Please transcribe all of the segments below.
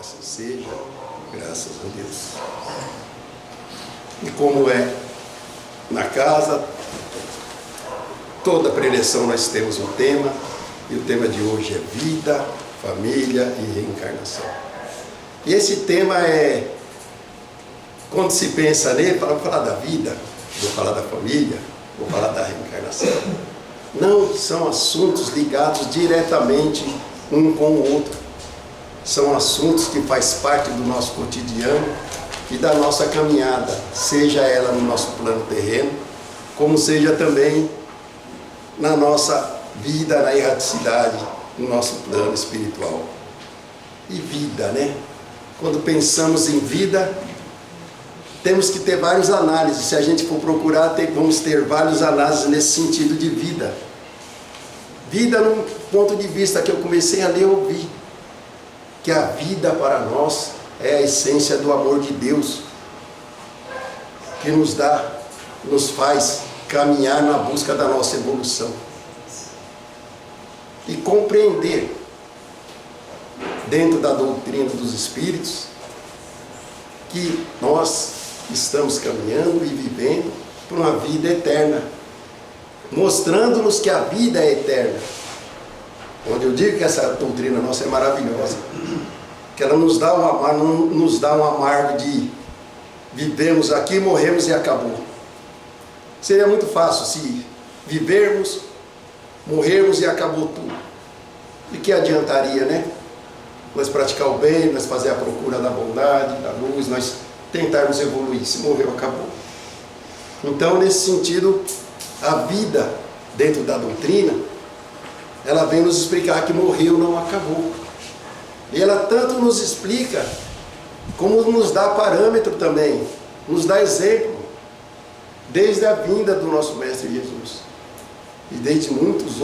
Assim seja, graças a Deus. E como é na casa, toda preleção nós temos um tema, e o tema de hoje é vida, família e reencarnação. E esse tema é, quando se pensa nele, vou falar da vida, vou falar da família, vou falar da reencarnação. Não são assuntos ligados diretamente um com o outro. São assuntos que faz parte do nosso cotidiano e da nossa caminhada, seja ela no nosso plano terreno, como seja também na nossa vida, na erraticidade, no nosso plano espiritual. E vida, né? Quando pensamos em vida, temos que ter várias análises. Se a gente for procurar, vamos ter várias análises nesse sentido de vida. Vida, num ponto de vista que eu comecei a ler, eu vi que a vida para nós é a essência do amor de Deus, que nos faz caminhar na busca da nossa evolução. E compreender, dentro da doutrina dos Espíritos, que nós estamos caminhando e vivendo por uma vida eterna, mostrando-nos que a vida é eterna. Onde eu digo que essa doutrina nossa é maravilhosa, que ela nos dá um amargo de vivemos aqui, morremos e acabou. Seria muito fácil se vivermos, morrermos e acabou tudo. E que adiantaria, né? Nós praticar o bem, nós fazer a procura da bondade, da luz, nós tentarmos evoluir. Se morreu, acabou. Então, nesse sentido, a vida dentro da doutrina, ela vem nos explicar que morreu, não acabou. E ela tanto nos explica, como nos dá parâmetro também, nos dá exemplo, desde a vinda do nosso Mestre Jesus. E desde muitas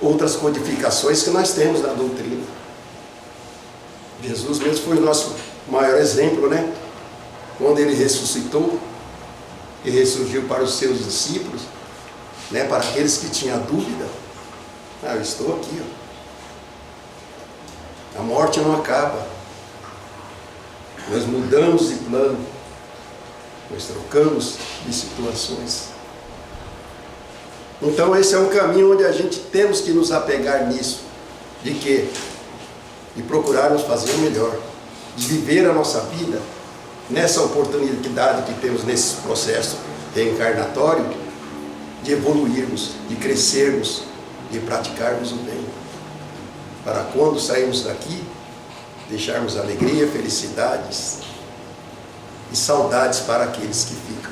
outras codificações que nós temos na doutrina. Jesus mesmo foi o nosso maior exemplo, né? Quando ele ressuscitou e ressurgiu para os seus discípulos, né? Para aqueles que tinham dúvida. Eu estou aqui, ó. A morte não acaba. Nós mudamos de plano. Nós trocamos de situações. Então esse é um caminho onde a gente temos que nos apegar nisso. De quê? De procurarmos fazer o melhor. De viver a nossa vida nessa oportunidade que temos nesse processo reencarnatório, de evoluirmos, de crescermos, de praticarmos o bem. Para quando sairmos daqui, deixarmos alegria, felicidades e saudades para aqueles que ficam.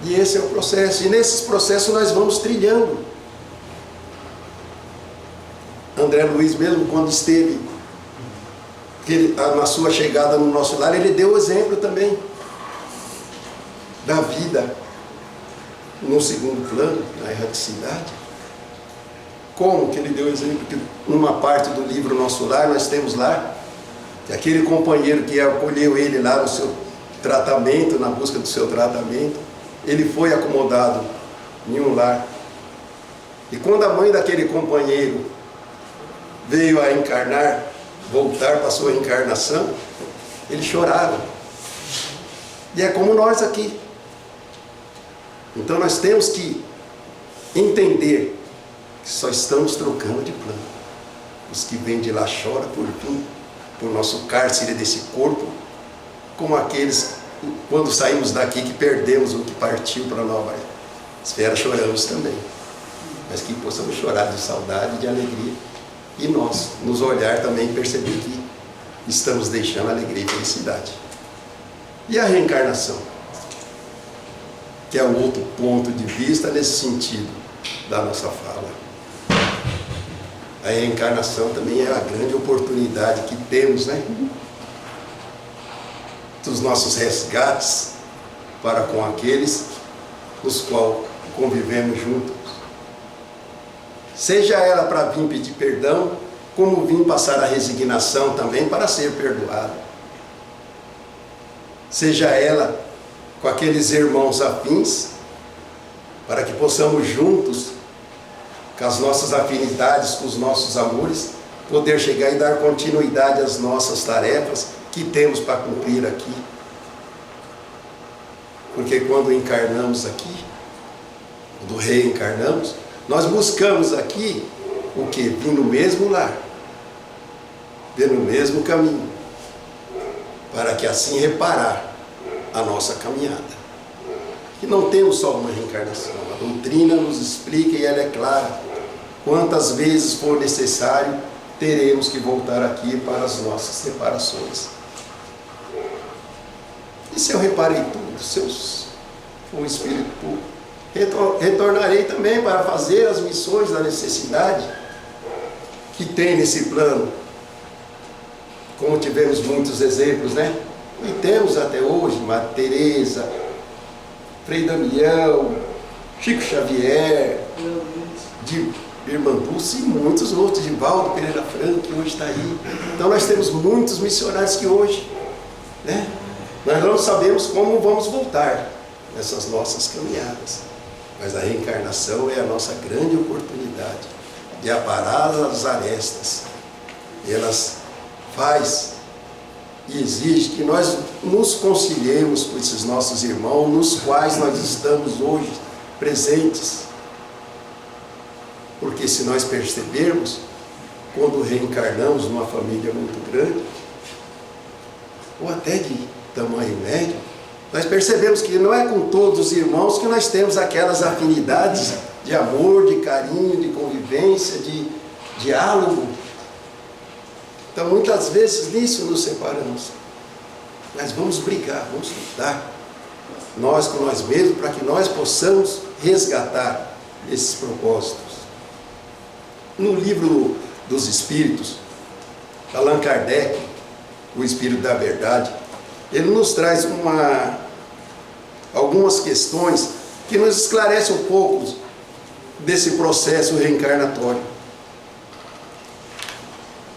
E esse é o processo. E nesses processos nós vamos trilhando. André Luiz mesmo, quando esteve na sua chegada no nosso lar, ele deu exemplo também da vida no segundo plano, na erraticidade. Como que ele deu exemplo? Que numa parte do livro Nosso Lar, nós temos lá que aquele companheiro que acolheu ele lá no seu tratamento, na busca do seu tratamento, ele foi acomodado em um lar. E quando a mãe daquele companheiro veio a encarnar, voltar para a sua encarnação, eles choraram. E é como nós aqui. Então nós temos que entender que só estamos trocando de plano. Os que vêm de lá choram por nosso cárcere desse corpo, como aqueles, quando saímos daqui, que perdemos o que partiu para a nova esfera, choramos também. Mas que possamos chorar de saudade, de alegria, e nós, nos olhar também, perceber que estamos deixando alegria e felicidade. E a reencarnação, que é o outro ponto de vista nesse sentido da nossa fala. A reencarnação também é a grande oportunidade que temos, né? Dos nossos resgates para com aqueles os quais convivemos juntos. Seja ela para vir pedir perdão, como vir passar a resignação também para ser perdoado. Seja ela com aqueles irmãos afins, para que possamos juntos, com as nossas afinidades, com os nossos amores, poder chegar e dar continuidade às nossas tarefas que temos para cumprir aqui. Porque quando encarnamos aqui, quando reencarnamos, nós buscamos aqui o que? Vir no mesmo lar, vir no mesmo caminho, para que assim reparar a nossa caminhada. Que não temos só uma reencarnação, a doutrina nos explica e ela é clara. Quantas vezes for necessário, teremos que voltar aqui para as nossas reparações. E se eu reparei tudo, se eu for um espírito puro, retornarei também para fazer as missões da necessidade que tem nesse plano. Como tivemos muitos exemplos, né? E temos até hoje Madre Teresa, Frei Damião, Chico Xavier, de Irmã Dulce e muitos outros, de Valdo Pereira Franco, que hoje está aí. Então nós temos muitos missionários que hoje, né? Nós não sabemos como vamos voltar nessas nossas caminhadas. Mas a reencarnação é a nossa grande oportunidade de aparar as arestas. Elas faz e exige que nós nos conciliemos com esses nossos irmãos, nos quais nós estamos hoje presentes. Porque se nós percebermos, quando reencarnamos numa família muito grande, ou até de tamanho médio, nós percebemos que não é com todos os irmãos que nós temos aquelas afinidades de amor, de carinho, de convivência, de diálogo. Então muitas vezes nisso nos separamos. Mas vamos brigar, vamos lutar, nós com nós mesmos, para que nós possamos resgatar esses propósitos. No livro dos Espíritos, Allan Kardec, o Espírito da Verdade, ele nos traz algumas questões que nos esclarecem um pouco desse processo reencarnatório.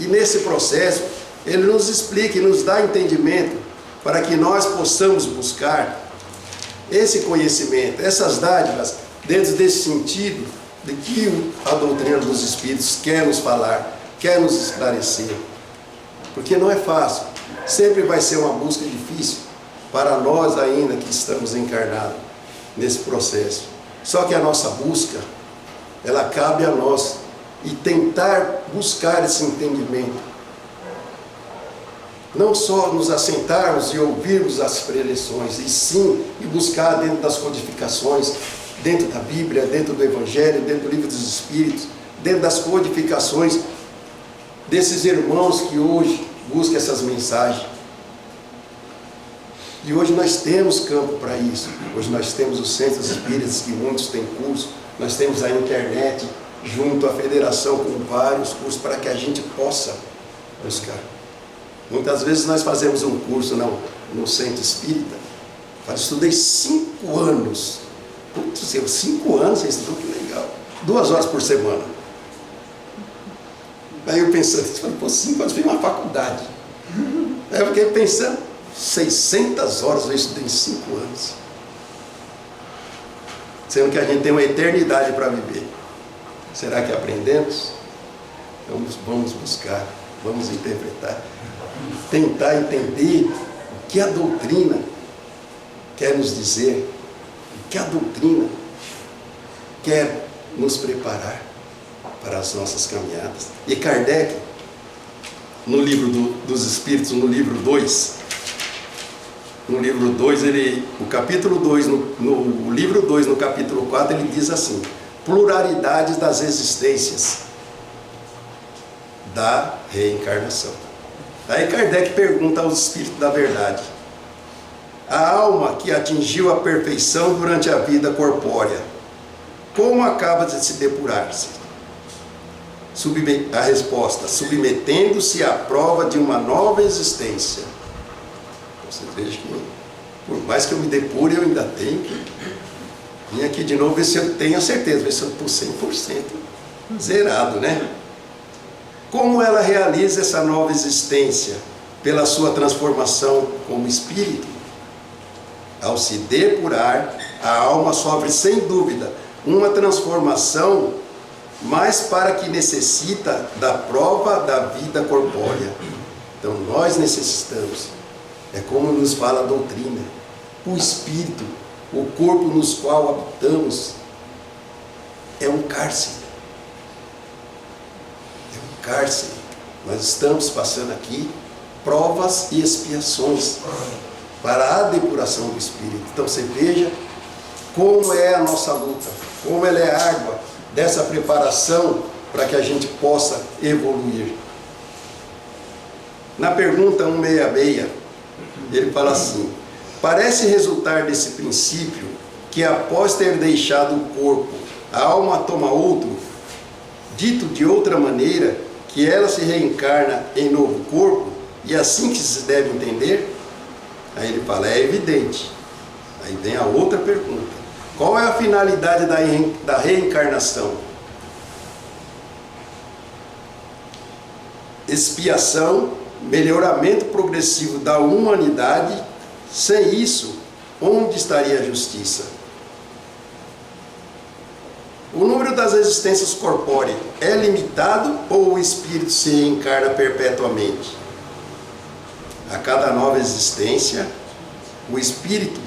E nesse processo, ele nos explica e nos dá entendimento para que nós possamos buscar esse conhecimento, essas dádivas, dentro desse sentido de que a doutrina dos Espíritos quer nos falar, quer nos esclarecer. Porque não é fácil, sempre vai ser uma busca difícil para nós ainda que estamos encarnados nesse processo. Só que a nossa busca, ela cabe a nós e tentar buscar esse entendimento. Não só nos assentarmos e ouvirmos as preleções, e sim e buscar dentro das codificações, dentro da Bíblia, dentro do Evangelho, dentro do Livro dos Espíritos, dentro das codificações desses irmãos que hoje buscam essas mensagens. E hoje nós temos campo para isso. Hoje nós temos os centros espíritas, que muitos têm curso, nós temos a internet, junto à federação, com vários cursos, para que a gente possa buscar. Muitas vezes nós fazemos um curso no centro espírita. Eu estudei 5 anos. Putz, 5 anos você estudou, que legal. 2 horas por semana. Aí eu pensando, 5 anos, fiz uma faculdade. Aí eu fiquei pensando, 600 horas eu estudei em 5 anos. Sendo que a gente tem uma eternidade para viver. Será que aprendemos? Vamos buscar, vamos interpretar, tentar entender o que a doutrina quer nos dizer, o que a doutrina quer nos preparar para as nossas caminhadas. E Kardec, no livro dos Espíritos, no livro 2, o capítulo 2, no livro 2, no capítulo 4, ele diz assim: pluralidade das existências da reencarnação. Aí Kardec pergunta aos Espíritos da Verdade: a alma que atingiu a perfeição durante a vida corpórea, como acaba de se depurar-se? A resposta: submetendo-se à prova de uma nova existência. Você veja que, por mais que eu me depure, eu ainda tenho que vir aqui de novo, ver se eu tenho a certeza, ver se eu estou 100% zerado, né? Como ela realiza essa nova existência? Pela sua transformação como espírito. Ao se depurar, a alma sofre sem dúvida uma transformação mas para que necessita da prova da vida corpórea. Então nós necessitamos, é como nos fala a doutrina, o espírito, o corpo nos qual habitamos, é um cárcere. É um cárcere. Nós estamos passando aqui provas e expiações para a depuração do espírito. Então você veja como é a nossa luta, como ela é árdua, dessa preparação para que a gente possa evoluir. Na pergunta 166, ele fala assim: parece resultar desse princípio que após ter deixado o corpo, a alma toma outro, dito de outra maneira, que ela se reencarna em novo corpo, e assim que se deve entender? Aí ele fala, é evidente. Aí vem a outra pergunta: qual é a finalidade da reencarnação? Expiação, melhoramento progressivo da humanidade. Sem isso, onde estaria a justiça? O número das existências corpóreas é limitado ou o espírito se reencarna perpetuamente? A cada nova existência, o espírito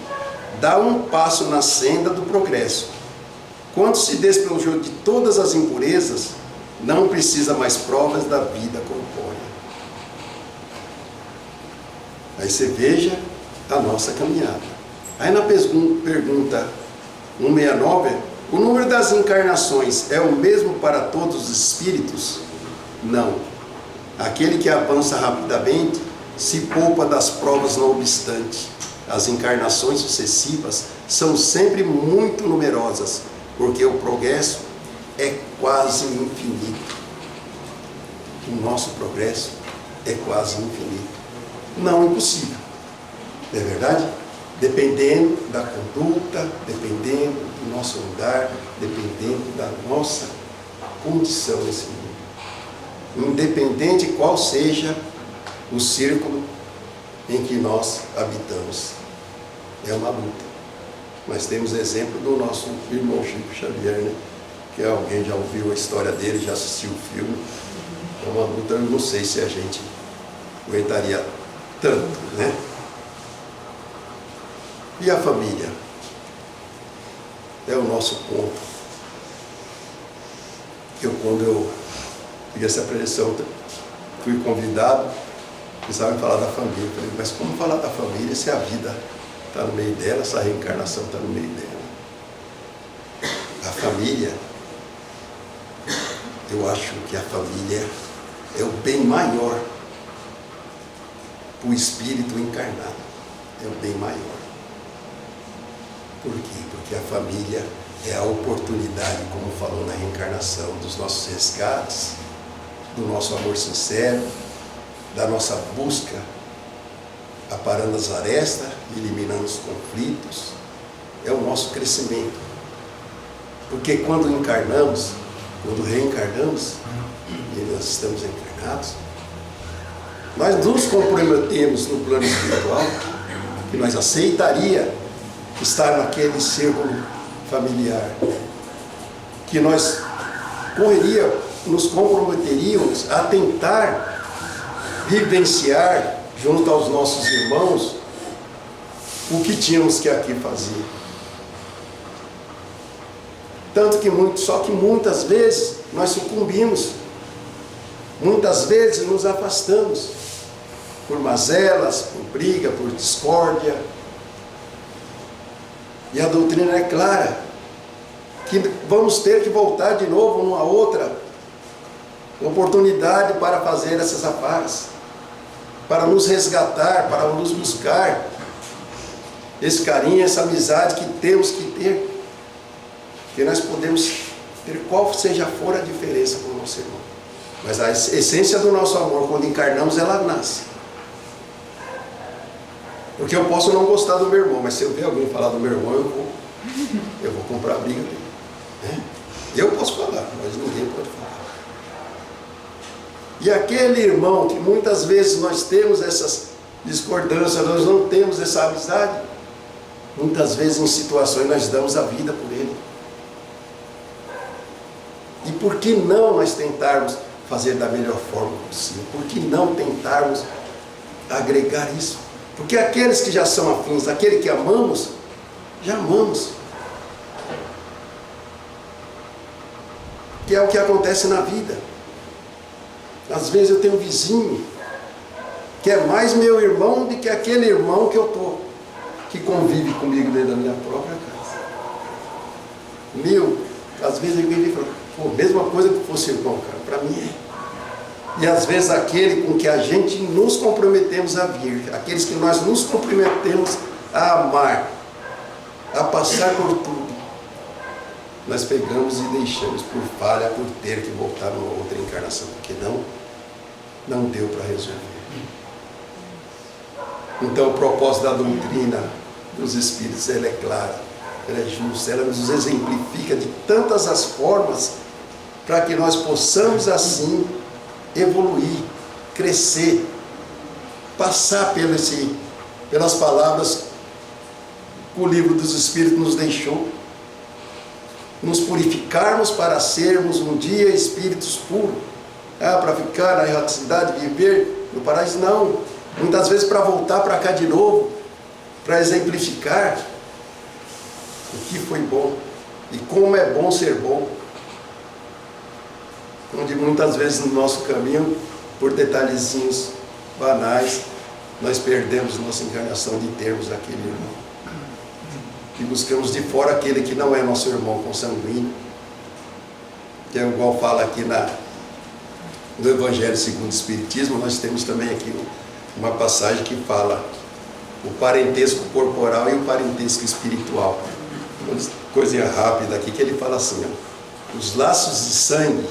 dá um passo na senda do progresso. Quando se despojou de todas as impurezas, não precisa mais provas da vida corpórea. Aí você veja a nossa caminhada. Aí na pergunta 169, o número das encarnações é o mesmo para todos os espíritos? Não. Aquele que avança rapidamente se poupa das provas, não obstante. As encarnações sucessivas são sempre muito numerosas, porque o progresso é quase infinito. O nosso progresso é quase infinito. Não impossível. Não é verdade? Dependendo da conduta, dependendo do nosso lugar, dependendo da nossa condição nesse mundo. Independente qual seja o círculo em que nós habitamos. É uma luta. Mas temos exemplo do nosso irmão Chico Xavier, né? Que alguém já ouviu a história dele, já assistiu o filme. É uma luta, eu não sei se a gente aguentaria tanto, né? E a família? É o nosso ponto. Quando eu fiz essa preleção, fui convidado, precisavam falar da família. Eu falei, mas como falar da família se a vida está no meio dela, essa reencarnação está no meio dela? A família, eu acho que a família é o bem maior para o espírito encarnado. É o bem maior. Por quê? Porque a família é a oportunidade, como falou na reencarnação, dos nossos resgates, do nosso amor sincero, da nossa busca, aparando as arestas, eliminando os conflitos. É o nosso crescimento. Porque quando encarnamos, quando reencarnamos, e nós estamos encarnados, nós nos comprometemos no plano espiritual, que nós aceitaria estar naquele círculo familiar, que nós nos comprometeríamos a tentar vivenciar junto aos nossos irmãos o que tínhamos que aqui fazer. Tanto que só que muitas vezes nós sucumbimos, muitas vezes nos afastamos por mazelas, por briga, por discórdia. E a doutrina é clara, que vamos ter que voltar de novo numa outra oportunidade para fazer essas aparas, para nos resgatar, para nos buscar esse carinho, essa amizade que temos que ter, que nós podemos ter qual seja for a diferença com o nosso irmão. Mas a essência do nosso amor, quando encarnamos, ela nasce. Porque eu posso não gostar do meu irmão, mas se eu ver alguém falar do meu irmão, eu vou comprar a briga dele. Né? Eu posso falar, mas ninguém pode falar. E aquele irmão que muitas vezes nós temos essas discordâncias, nós não temos essa amizade, muitas vezes em situações nós damos a vida por ele. E por que não nós tentarmos fazer da melhor forma possível? Por que não tentarmos agregar isso? Porque aqueles que já são afins, aquele que amamos, já amamos. Que é o que acontece na vida. Às vezes eu tenho um vizinho que é mais meu irmão do que aquele irmão que convive comigo dentro da minha própria casa. Às vezes ele me fala, pô, mesma coisa que fosse irmão, cara, para mim é. E às vezes aquele com que a gente nos comprometemos a vir, aqueles que nós nos comprometemos a amar, a passar por tudo, nós pegamos e deixamos por falha, por ter que voltar numa outra encarnação, porque não deu para resolver. Então o propósito da doutrina dos Espíritos, ela é clara, ela é justa, ela nos exemplifica de tantas as formas para que nós possamos assim evoluir, crescer, passar pelas palavras que o livro dos Espíritos nos deixou, nos purificarmos para sermos um dia espíritos puros, para ficar na erraticidade, viver no paraíso, não, muitas vezes para voltar para cá de novo, para exemplificar o que foi bom e como é bom ser bom, onde muitas vezes no nosso caminho, por detalhezinhos banais, nós perdemos nossa encarnação de termos aquele irmão. E buscamos de fora aquele que não é nosso irmão consanguíneo, que é igual fala aqui no Evangelho segundo o Espiritismo. Nós temos também aqui uma passagem que fala o parentesco corporal e o parentesco espiritual. Uma coisinha rápida aqui que ele fala assim, os laços de sangue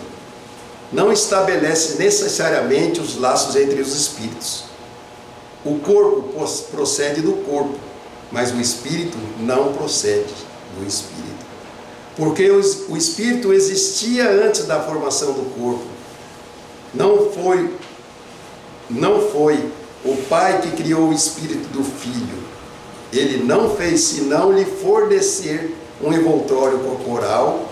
não estabelecem necessariamente os laços entre os espíritos. O corpo procede do corpo, mas o espírito não procede do espírito. Porque o espírito existia antes da formação do corpo. Não foi o pai que criou o espírito do filho. Ele não fez senão lhe fornecer um envoltório corporal,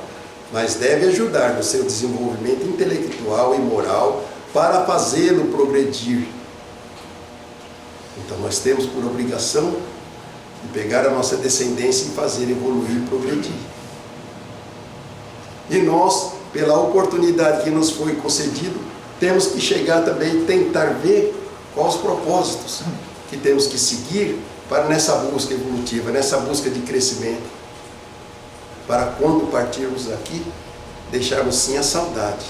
mas deve ajudar no seu desenvolvimento intelectual e moral para fazê-lo progredir. Então nós temos por obrigação de pegar a nossa descendência e fazer evoluir e progredir. E nós, pela oportunidade que nos foi concedido, temos que chegar também e tentar ver quais os propósitos que temos que seguir para nessa busca evolutiva, nessa busca de crescimento. Para quando partirmos daqui, deixarmos sim a saudade,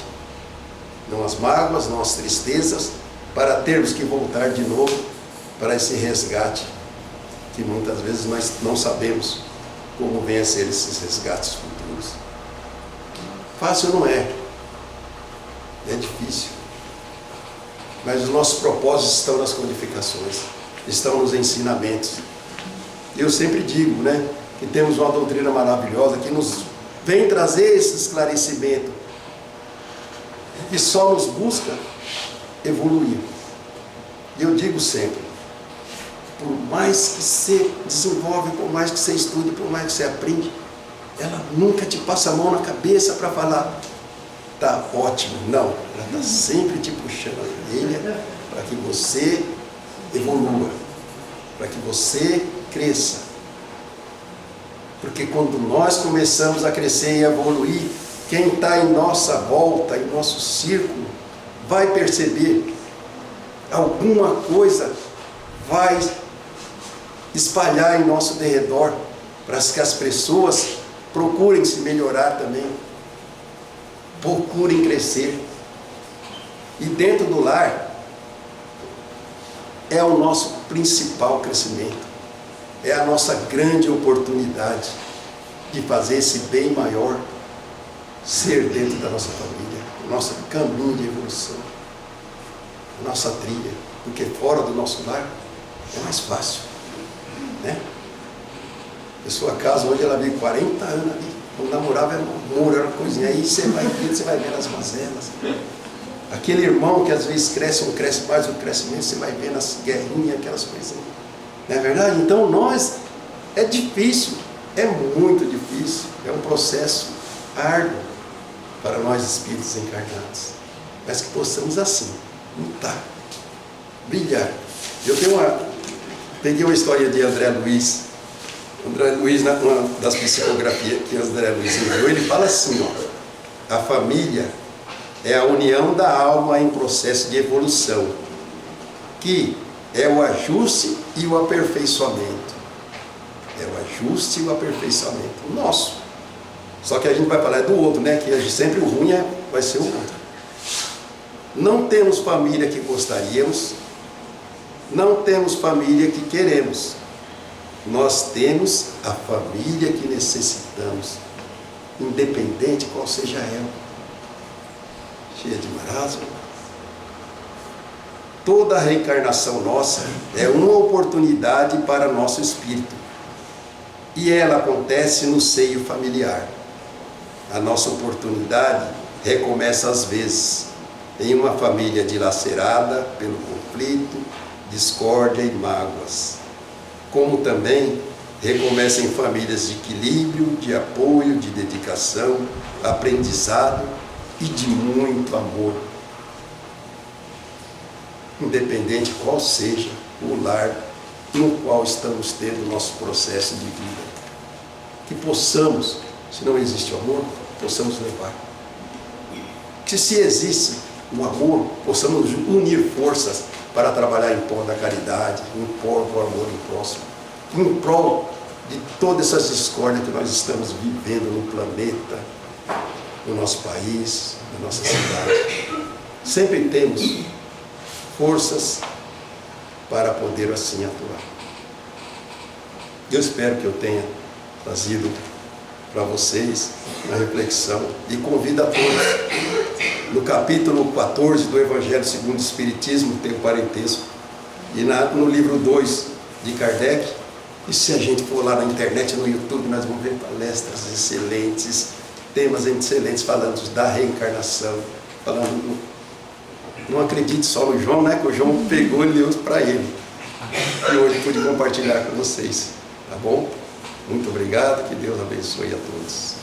não as mágoas, não as tristezas, para termos que voltar de novo para esse resgate, que muitas vezes nós não sabemos como vêm a ser esses resgates futuros. Fácil não é, é difícil, mas os nossos propósitos estão nas codificações, estão nos ensinamentos. Eu sempre digo, que temos uma doutrina maravilhosa que nos vem trazer esse esclarecimento, que só nos busca evoluir. E eu digo sempre, por mais que você desenvolve, por mais que você estude, por mais que você aprende, ela nunca te passa a mão na cabeça para falar, tá ótimo. Não, ela está sempre te puxando a orelha para que você evolua, para que você cresça. Porque quando nós começamos a crescer e a evoluir, quem está em nossa volta, em nosso círculo, vai perceber alguma coisa, vai espalhar em nosso derredor, para que as pessoas procurem se melhorar também, procurem crescer. E dentro do lar é o nosso principal crescimento, é a nossa grande oportunidade de fazer esse bem maior ser dentro da nossa família, o nosso caminho de evolução, a nossa trilha, porque fora do nosso lar é mais fácil, A sua casa hoje ela vive 40 anos ali, quando namorava era um muro, era uma coisinha, aí você vai ver as mazelas, aquele irmão que às vezes cresce, um cresce mais, um cresce menos, você vai vendo as guerrinhas, aquelas coisinhas, não é verdade? Então é difícil, é muito difícil, é um processo árduo, para nós espíritos encarnados, mas que possamos assim, lutar, brilhar. Eu peguei uma história de André Luiz, numa das psicografias que André Luiz enviou, ele fala assim, ó, a família é a união da alma em processo de evolução, que é o ajuste e o aperfeiçoamento. É o ajuste e o aperfeiçoamento nosso. Só que a gente vai falar do outro, né? Que sempre o ruim vai ser o outro. Não temos família que gostaríamos, não temos família que queremos. Nós temos a família que necessitamos, independente qual seja ela. Cheia de marasmo. Toda a reencarnação nossa é uma oportunidade para nosso espírito. E ela acontece no seio familiar. A nossa oportunidade recomeça às vezes em uma família dilacerada pelo conflito, discórdia e mágoas. Como também recomeça em famílias de equilíbrio, de apoio, de dedicação, aprendizado e de muito amor. Independente qual seja o lar no qual estamos tendo o nosso processo de vida. Que possamos, se não existe o amor, possamos levar. Que se existe o amor, possamos unir forças para trabalhar em prol da caridade, em prol do amor ao próximo, em prol de todas essas discórdias que nós estamos vivendo no planeta, no nosso país, na nossa cidade. Sempre temos forças para poder assim atuar. Eu espero que eu tenha trazido para vocês uma reflexão e convido a todos. No capítulo 14 do Evangelho segundo o Espiritismo tem o parentesco, e no livro 2 de Kardec, e se a gente for lá na internet, no YouTube, nós vamos ver palestras excelentes, temas excelentes falando da reencarnação, falando, não acredite só no João, né, que o João pegou e leu para ele, e hoje pude compartilhar com vocês, tá bom? Muito obrigado, que Deus abençoe a todos.